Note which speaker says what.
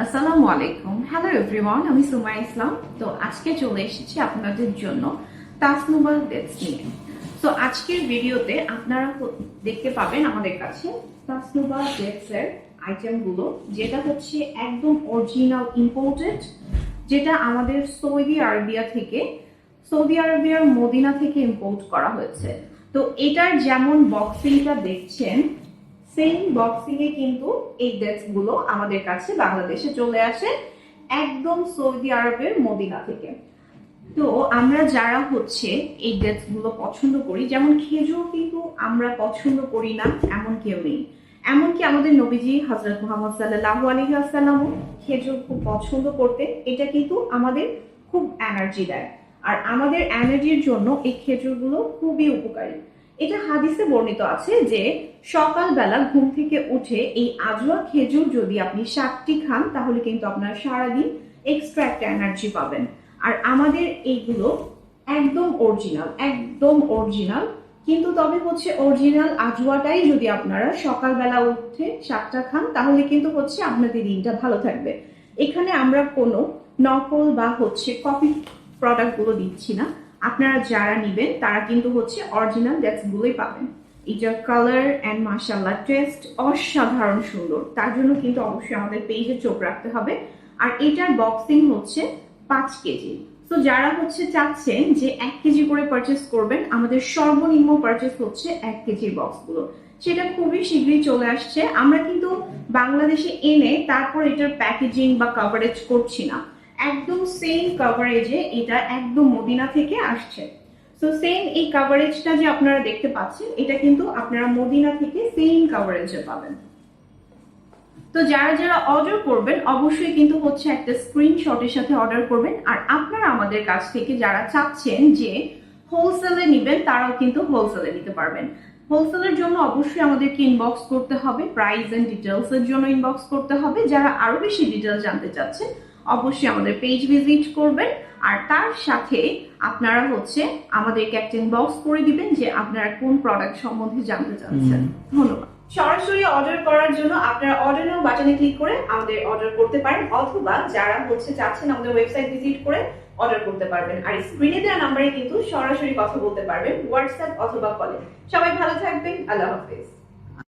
Speaker 1: আসসালামু আলাইকুম। Hello everyone, আমি সুমাইয়া ইসলাম। তো আজকে চলে এসেছি আপনাদের জন্য তাসনুবা ডেটস নিয়ে। তো আজকের ভিডিওতে আপনারা দেখতে পাবেন আমাদের কাছে তাসনুবা ডেটস এর আইটেমগুলো, যেটা হচ্ছে একদম অরিজিনাল ইম্পোর্টেড, যেটা আমাদের সৌদি আরবিয়ার মদিনা থেকে ইম্পোর্ট করা হয়েছে। তো এটার যেমন বক্সিংটা দেখছেন, সেম বক্সিং এ কিন্তু এই ডেটস গুলো আমাদের কাছে বাংলাদেশে চলে আসে একদম সৌদি আরবের মদিনা থেকে। তো আমরা যারা হচ্ছে এই ডেটস গুলো পছন্দ করি, যেমন খেজুর কিন্তু আমরা পছন্দ করি না এমন কেউ নেই। এমনকি আমাদের নবীজি হযরত মুহাম্মদ সাল্লাল্লাহু আলাইহি ওয়াসাল্লামও খেজুর খুব পছন্দ করতেন। এটা কিন্তু আমাদের খুব এনার্জি দেয়, আর আমাদের এনার্জির জন্য এই খেজুরগুলো খুবই উপকারী। এটা হাদিসে বর্ণিত আছে যে সকালবেলা ঘুম থেকে উঠে এই আজওয়া খেজুর যদি আপনি 7টি খান, তাহলে কিন্তু আপনার সারাদিন এক্সট্রা একটা এনার্জি পাবেন। আর আমাদের এইগুলো একদম অরিজিনাল, কিন্তু তবে হচ্ছে অরিজিনাল আজওয়াটাই যদি আপনারা সকালবেলা উঠে 7টা খান, তাহলে কিন্তু হচ্ছে আপনাদের দিনটা ভালো থাকবে। এখানে আমরা কোনো নকল বা হচ্ছে কপি প্রোডাক্ট গুলো দিচ্ছি না। আপনারা যারা নিবেন তারা কিন্তু হচ্ছে অরিজিনাল ডেটস গুলোই পাবেন। এটার কালার এন্ড মাশাআল্লাহ টেস্ট অসাধারণ সুন্দর, তার জন্য কিন্তু অবশ্যই আমাদের পেজে চোখ রাখতে হবে। আর এটার বক্সিং হচ্ছে 5 কেজি। তো যারা হচ্ছে চাচ্ছেন যে 1 কেজি করে পারচেস করবেন, আমাদের সর্বনিম্ন পারচেস হচ্ছে 1 কেজির বক্স গুলো, সেটা খুবই শীঘ্রই চলে আসছে। আমরা কিন্তু বাংলাদেশে এনে তারপর এটার প্যাকেজিং বা কভারেজ করছি না, একদম সেম কভারেজে এটা একদম মদিনা থেকে আসছে। সো সেম এই কভারেজটা যে আপনারা দেখতে পাচ্ছেন, এটা কিন্তু আপনারা মদিনা থেকে সেম কভারেজে পাবেন। তো যারা যারা অর্ডার করবেন অবশ্যই কিন্তু হচ্ছে একটা স্ক্রিনশটের সাথে অর্ডার করবেন। আর আপনারা আমাদের কাছ থেকে যারা চাচ্ছেন যে হোলসেলে নিবেন, তারাও কিন্তু হোলসেলে নিতে পারবেন। হোলসেলের জন্য অবশ্যই আমাদেরকে ইনবক্স করতে হবে, প্রাইস এন্ড ডিটেলস এর জন্য ইনবক্স করতে হবে। যারা আরো বেশি ডিটেলস জানতে চাচ্ছেন অবশ্যই আমাদের পেজ ভিজিট করবেন, আর তার সাথে আপনারা হচ্ছে আমাদেরকে একটা ইনবক্স করে দিবেন যে আপনারা কোন প্রোডাক্ট সম্বন্ধে জানতে চাচ্ছেন। ধন্যবাদ। সরাসরি অর্ডার করার জন্য আপনারা অর্ডার নাও বাটনে ক্লিক করে আমাদের অর্ডার করতে পারেন, অথবা যারা হচ্ছে চাচ্ছেন আমাদের ওয়েবসাইট ভিজিট করে অর্ডার করতে পারবেন। আর স্ক্রিনে দেওয়া নাম্বারে কিন্তু সরাসরি কথা বলতে পারবেন, হোয়াটসঅ্যাপ অথবা কলে। সবাই ভালো থাকবেন, আল্লাহ হাফেজ।